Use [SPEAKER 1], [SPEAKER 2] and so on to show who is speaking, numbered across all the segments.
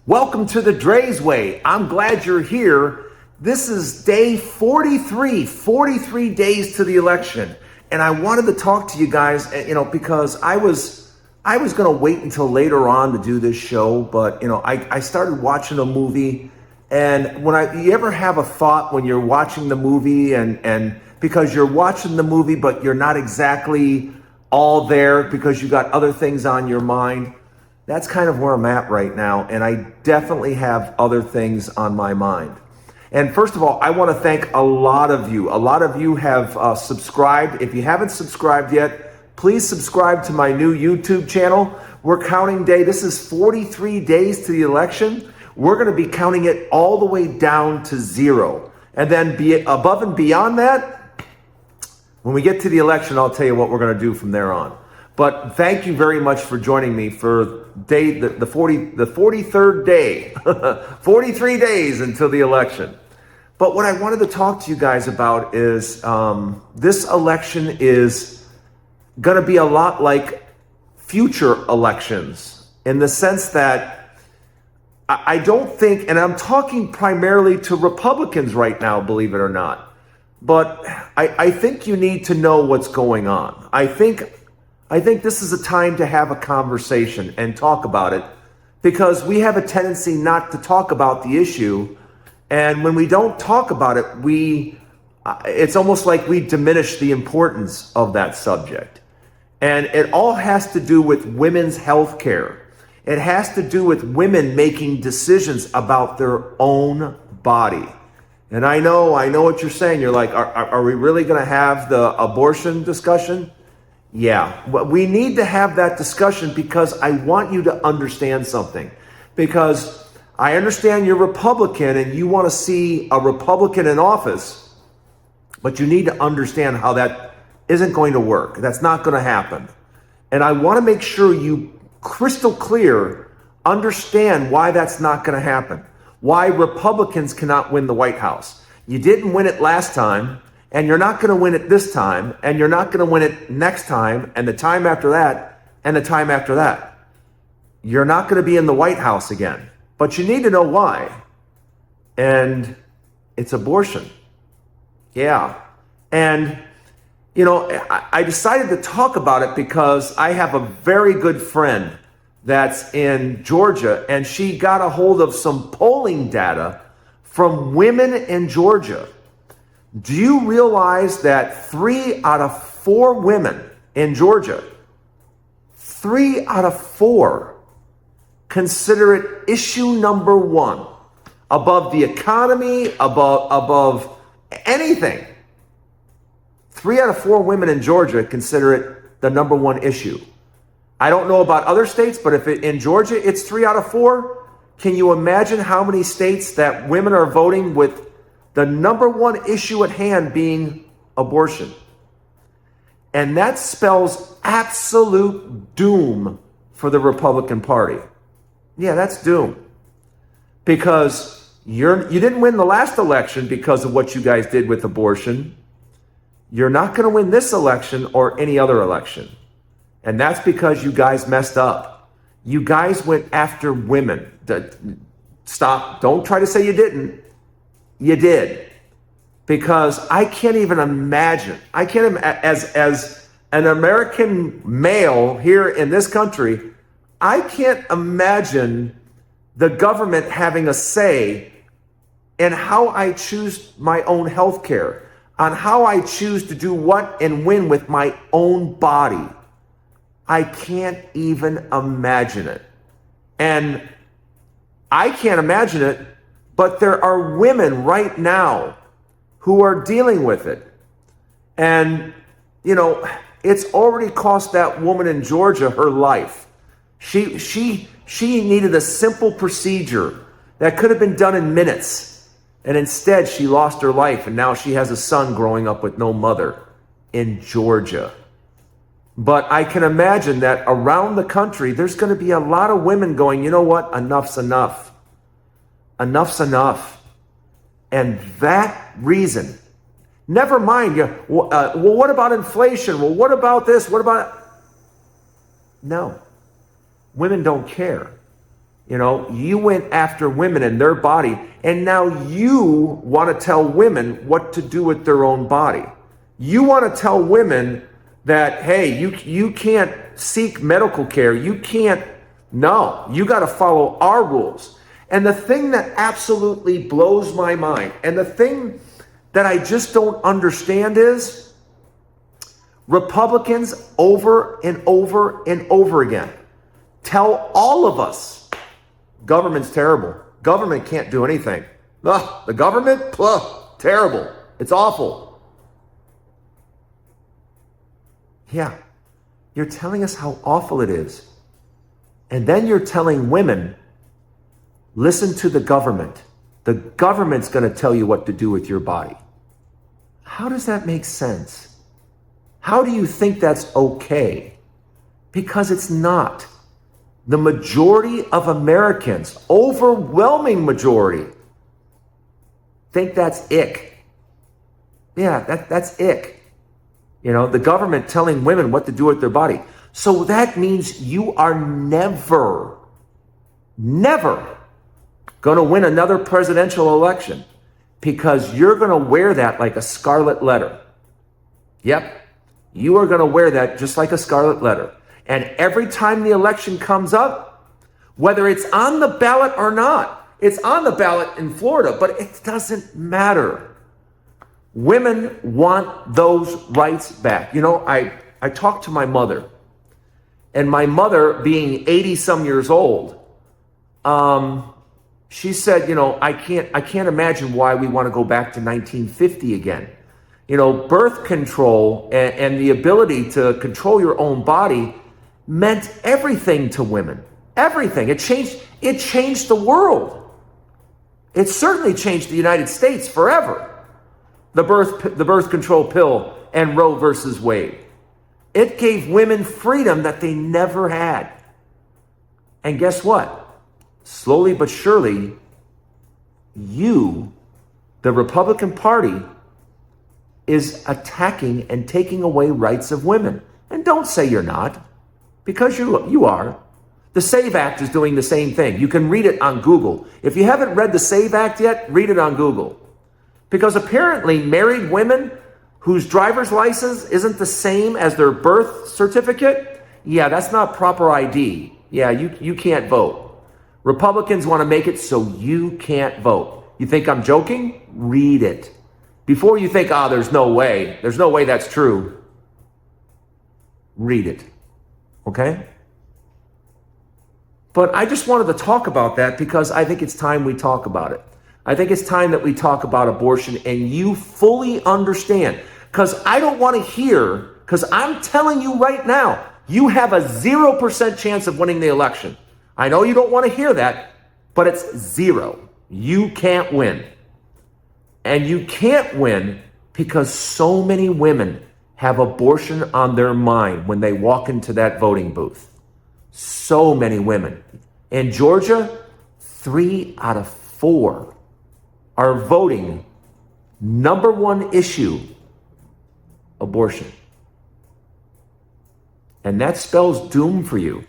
[SPEAKER 1] Welcome to the Dray Way. I'm glad you're here. This is day 43 days to the election. And I wanted to talk to you guys, because I was going to wait until later on to do this show, but I started watching a movie, and you ever have a thought when you're watching the movie and because you're watching the movie but you're not exactly all there because you got other things on your mind? That's kind of where I'm at right now, and I definitely have other things on my mind. And first of all, I want to thank a lot of you. A lot of you have subscribed. If you haven't subscribed yet, please subscribe to my new YouTube channel. We're counting day. This is 43 days to the election. We're going to be counting it all the way down to 0. And then above and beyond that, when we get to the election, I'll tell you what we're going to do from there on. But thank you very much for joining me for the 43rd day, 43 days until the election. But what I wanted to talk to you guys about is this election is going to be a lot like future elections in the sense that I don't think, and I'm talking primarily to Republicans right now, believe it or not, but I think you need to know what's going on. I think this is a time to have a conversation and talk about it, because we have a tendency not to talk about the issue. And when we don't talk about it, it's almost like we diminish the importance of that subject. And it all has to do with women's health care. It has to do with women making decisions about their own body. And I know what you're saying. You're like, are we really going to have the abortion discussion? Yeah, we need to have that discussion because I want you to understand something. Because I understand you're Republican and you want to see a Republican in office, but you need to understand how that isn't going to work. That's not going to happen. And I want to make sure you crystal clear understand why that's not going to happen. Why Republicans cannot win the White House. You didn't win it last time. And you're not going to win it this time, and you're not going to win it next time, and the time after that, and the time after that. You're not going to be in the White House again. But you need to know why. And it's abortion. Yeah. And, I decided to talk about it because I have a very good friend that's in Georgia, and she got a hold of some polling data from women in Georgia. Do you realize that 3 out of 4 women in Georgia, 3 out of 4 consider it issue number 1 above the economy, above anything? 3 out of 4 women in Georgia consider it the number 1 issue. I don't know about other states, but if in Georgia it's 3 out of 4, can you imagine how many states that women are voting with the number 1 issue at hand being abortion? And that spells absolute doom for the Republican Party. Yeah, that's doom. Because you didn't win the last election because of what you guys did with abortion. You're not going to win this election or any other election. And that's because you guys messed up. You guys went after women. Stop. Don't try to say you didn't. You did. Because I can't even imagine. As an American male here in this country, I can't imagine the government having a say in how I choose my own health care, on how I choose to do what and when with my own body. I can't even imagine it. And I can't imagine it, but there are women right now who are dealing with it. And, it's already cost that woman in Georgia her life. She needed a simple procedure that could have been done in minutes. And instead, she lost her life, and now she has a son growing up with no mother in Georgia. But I can imagine that around the country, there's going to be a lot of women going, you know what, enough's enough. Enough's enough. And that reason, never mind, well, what about inflation? Well, what about this? What about... No. Women don't care. You went after women and their body, and now you want to tell women what to do with their own body. You want to tell women that, hey, you can't seek medical care. You can't, no, you got to follow our rules. And the thing that absolutely blows my mind, and the thing that I just don't understand is Republicans over and over and over again tell all of us, government's terrible. Government can't do anything. Ugh, the government, terrible. It's awful. Yeah, you're telling us how awful it is. And then you're telling women, listen to the government. The government's going to tell you what to do with your body. How does that make sense? How do you think that's okay? Because it's not. The majority of Americans, overwhelming majority, think that's ick. Yeah, that's ick. The government telling women what to do with their body. So that means you are never going to win another presidential election, because you're going to wear that like a scarlet letter. Yep, you are going to wear that just like a scarlet letter. And every time the election comes up, whether it's on the ballot or not, it's on the ballot in Florida, but it doesn't matter. Women want those rights back. I talked to my mother, and my mother, being 80 some years old, she said, I can't imagine why we want to go back to 1950 again. Birth control and the ability to control your own body meant everything to women. Everything. It changed the world. It certainly changed the United States forever. The birth control pill and Roe versus Wade. It gave women freedom that they never had. And guess what? Slowly but surely, the Republican Party, is attacking and taking away rights of women. And don't say you're not, because you are. The SAVE Act is doing the same thing. You can read it on Google. If you haven't read the SAVE Act yet, read it on Google. Because apparently married women whose driver's license isn't the same as their birth certificate, yeah, that's not proper ID. Yeah, you can't vote. Republicans want to make it so you can't vote. You think I'm joking? Read it. Before you think, there's no way that's true. Read it. Okay? But I just wanted to talk about that because I think it's time we talk about it. I think it's time that we talk about abortion and you fully understand. Because I don't want to hear, because I'm telling you right now, you have a 0% chance of winning the election. I know you don't want to hear that, but it's 0. You can't win. And you can't win because so many women have abortion on their mind when they walk into that voting booth. So many women. In Georgia, 3 out of 4 are voting number 1 issue, abortion. And that spells doom for you.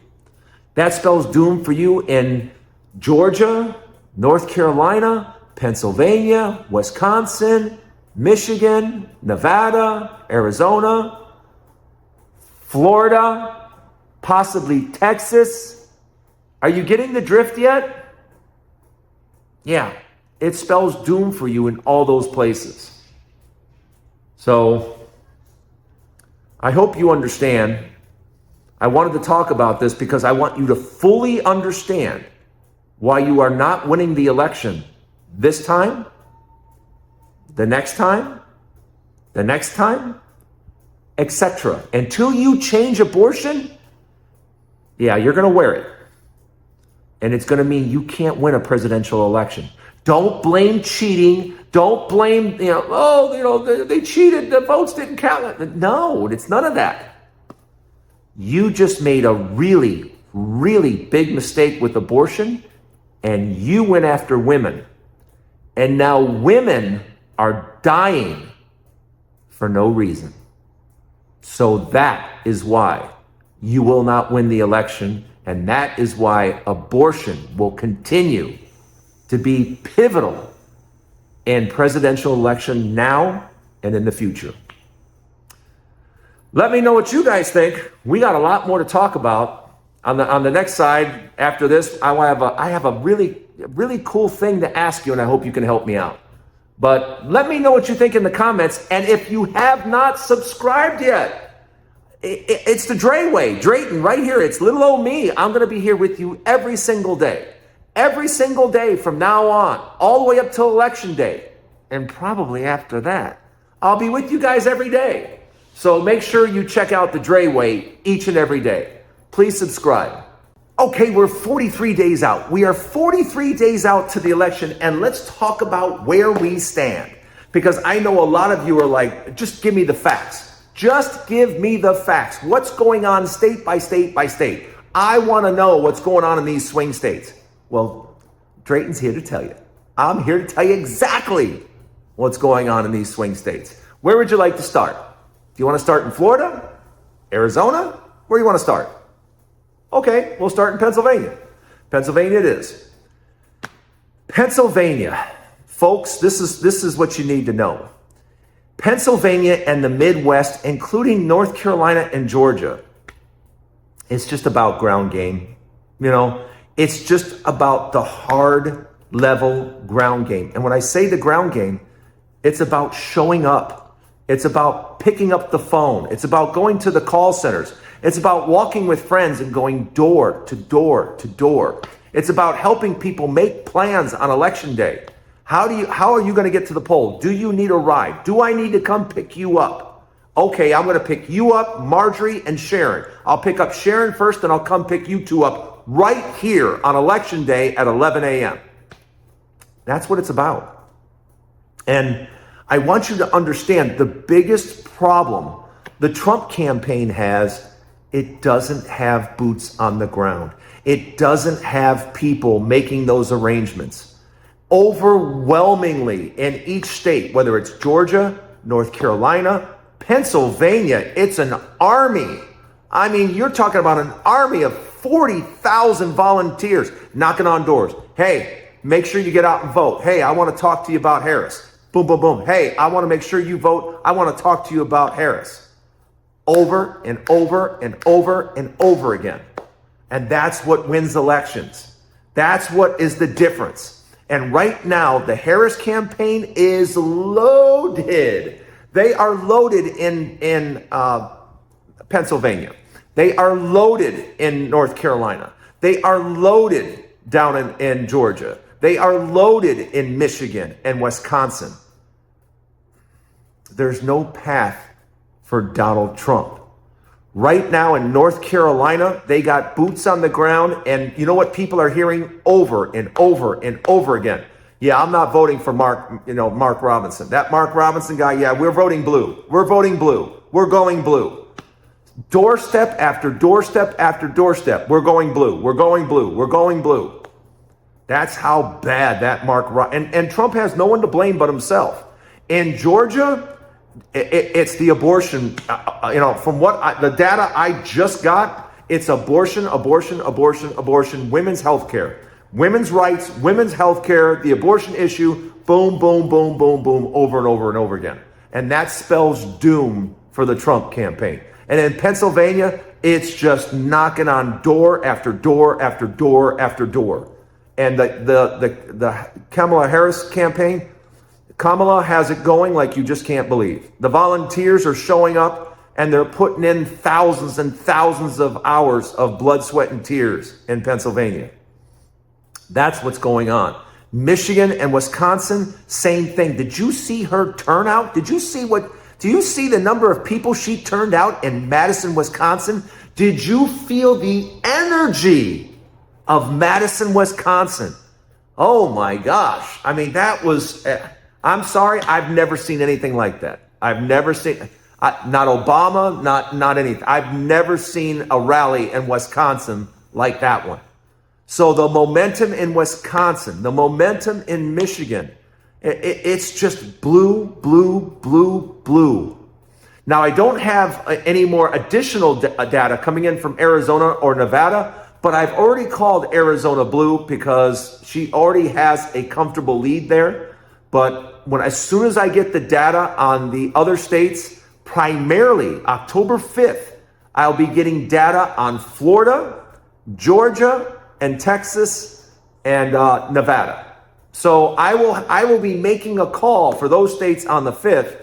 [SPEAKER 1] That spells doom for you in Georgia, North Carolina, Pennsylvania, Wisconsin, Michigan, Nevada, Arizona, Florida, possibly Texas. Are you getting the drift yet? Yeah, it spells doom for you in all those places. So I hope you understand. I wanted to talk about this because I want you to fully understand why you are not winning the election this time, the next time, the next time, etc. Until you change abortion, yeah, you're going to wear it. And it's going to mean you can't win a presidential election. Don't blame cheating. Don't blame, they cheated. The votes didn't count. No, it's none of that. You just made a really, really big mistake with abortion, and you went after women. And now women are dying for no reason. So that is why you will not win the election And that is why abortion will continue to be pivotal in presidential election now and in the future. Let me know what you guys think. We got a lot more to talk about. On the next side, after this, I have a really cool thing to ask you, and I hope you can help me out. But let me know what you think in the comments. And if you have not subscribed yet, it's the Dray Way, Drayton, right here. It's little old me. I'm going to be here with you every single day. Every single day from now on, all the way up till election day. And probably after that, I'll be with you guys every day. So make sure you check out the Dray Way each and every day. Please subscribe. Okay, we're 43 days out. We are 43 days out to the election, and let's talk about where we stand. Because I know a lot of you are like, just give me the facts. Just give me the facts. What's going on state by state by state? I want to know what's going on in these swing states. Well, Drayton's here to tell you. I'm here to tell you exactly what's going on in these swing states. Where would you like to start? Do you want to start in Florida? Arizona? Where do you want to start? Okay, we'll start in Pennsylvania. Pennsylvania it is. Pennsylvania. Folks, this is what you need to know. Pennsylvania and the Midwest, including North Carolina and Georgia, it's just about ground game. You know, it's just about the hard level ground game. And when I say the ground game, it's about showing up. It's about picking up the phone. It's about going to the call centers. It's about walking with friends and going door to door to door. It's about helping people make plans on election day. How are you going to get to the poll? Do you need a ride? Do I need to come pick you up? Okay, I'm going to pick you up, Marjorie and Sharon. I'll pick up Sharon first, and I'll come pick you two up right here on election day at 11 a.m. That's what it's about. And I want you to understand the biggest problem the Trump campaign has. It doesn't have boots on the ground. It doesn't have people making those arrangements. Overwhelmingly in each state, whether it's Georgia, North Carolina, Pennsylvania, it's an army. I mean, you're talking about an army of 40,000 volunteers knocking on doors. Hey, make sure you get out and vote. Hey, I want to talk to you about Harris. Boom, boom, boom. Hey, I want to make sure you vote. I want to talk to you about Harris. Over and over and over and over again. And that's what wins elections. That's what is the difference. And right now, the Harris campaign is loaded. They are loaded in Pennsylvania. They are loaded in North Carolina. They are loaded down in Georgia. They are loaded in Michigan and Wisconsin. There's no path for Donald Trump. Right now in North Carolina, they got boots on the ground, and you know what people are hearing over and over and over again? Yeah, I'm not voting for Mark Robinson. That Mark Robinson guy, yeah, we're voting blue. We're voting blue. We're going blue. Doorstep after doorstep after doorstep. We're going blue. We're going blue. We're going blue. That's how bad that and Trump has no one to blame but himself. In Georgia, it's the abortion, from the data I just got, it's abortion, abortion, abortion, abortion, women's health care, women's rights, women's health care, the abortion issue, boom, boom, boom, boom, boom, over and over and over again. And that spells doom for the Trump campaign. And in Pennsylvania, it's just knocking on door after door after door after door. And the Kamala Harris campaign, Kamala has it going like you just can't believe. The volunteers are showing up, and they're putting in thousands and thousands of hours of blood, sweat, and tears in Pennsylvania. That's what's going on. Michigan and Wisconsin, same thing. Did you see her turnout? Do you see the number of people she turned out in Madison, Wisconsin? Did you feel the energy of Madison, Wisconsin? Oh my gosh. I mean, that was... I'm sorry, I've never seen anything like that. I've never seen, not Obama, not anything. I've never seen a rally in Wisconsin like that one. So the momentum in Wisconsin, the momentum in Michigan, it's just blue, blue, blue, blue. Now, I don't have any more additional data coming in from Arizona or Nevada, but I've already called Arizona blue because she already has a comfortable lead there. But as soon as I get the data on the other states, primarily October 5th, I'll be getting data on Florida, Georgia, and Texas, and Nevada. So I will be making a call for those states on the 5th,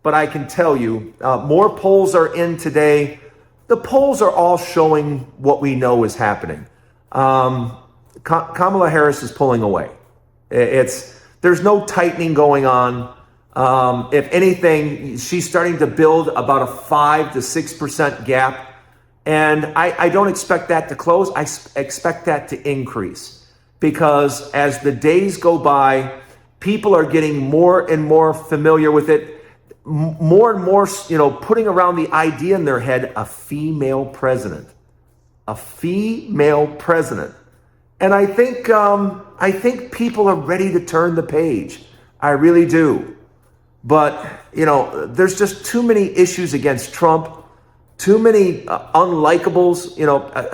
[SPEAKER 1] but I can tell you, more polls are in today. The polls are all showing what we know is happening. Kamala Harris is pulling away. There's no tightening going on. If anything, she's starting to build about a 5 to 6% gap. And I don't expect that to close. I expect that to increase because as the days go by, people are getting more and more familiar with it. More and more, putting around the idea in their head, a female president. And I think people are ready to turn the page. I really do. But, there's just too many issues against Trump, too many unlikables,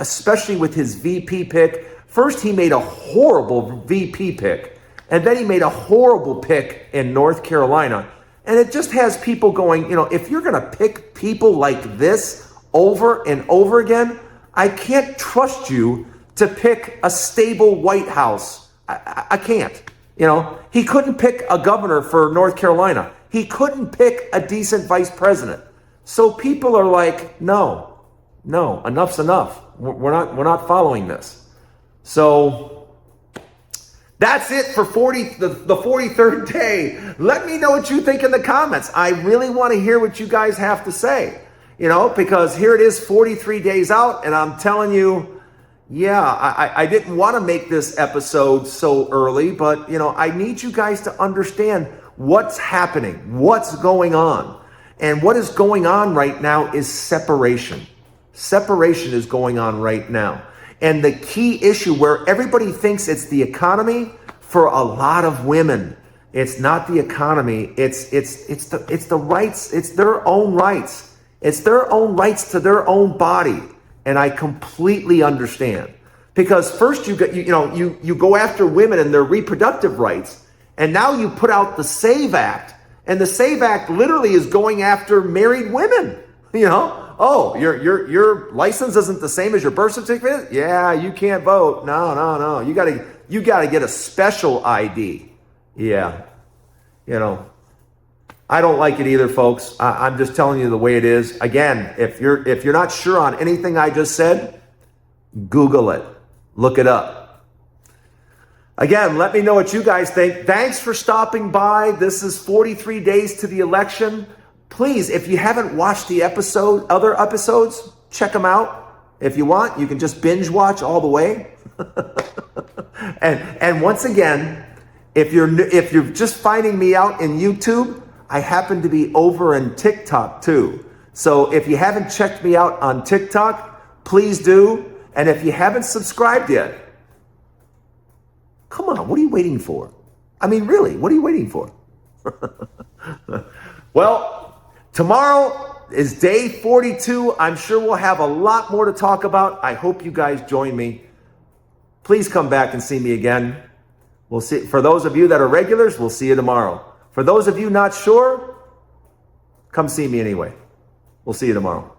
[SPEAKER 1] especially with his VP pick. First, he made a horrible VP pick, and then he made a horrible pick in North Carolina. And it just has people going, if you're going to pick people like this over and over again, I can't trust you to pick a stable White House. I can't. He couldn't pick a governor for North Carolina. He couldn't pick a decent vice president. So people are like, no, enough's enough. We're not following this. So that's it for the 43rd day. Let me know what you think in the comments. I really want to hear what you guys have to say, because here it is 43 days out, and I'm telling you, I didn't want to make this episode so early, but, I need you guys to understand what's happening, what's going on. And what is going on right now is separation. Separation is going on right now. And the key issue where everybody thinks it's the economy, for a lot of women, it's not the economy. It's the rights. It's their own rights. It's their own rights to their own body. And I completely understand, because first you go after women and their reproductive rights, and now you put out the SAVE Act, and the SAVE Act literally is going after married women. Oh, your license isn't the same as your birth certificate? Yeah, you can't vote. No. You gotta get a special ID. Yeah. I don't like it either, folks. I'm just telling you the way it is. Again, if you're not sure on anything I just said, Google it. Look it up. Again, let me know what you guys think. Thanks for stopping by. This is 43 days to the election. Please, if you haven't watched the other episodes, check them out. If you want, you can just binge watch all the way. and once again, if you're just finding me out in YouTube, I happen to be over in TikTok too. So if you haven't checked me out on TikTok, please do. And if you haven't subscribed yet, come on, what are you waiting for? I mean, really, what are you waiting for? Well, tomorrow is day 42. I'm sure we'll have a lot more to talk about. I hope you guys join me. Please come back and see me again. We'll see. For those of you that are regulars, we'll see you tomorrow. For those of you not sure, come see me anyway. We'll see you tomorrow.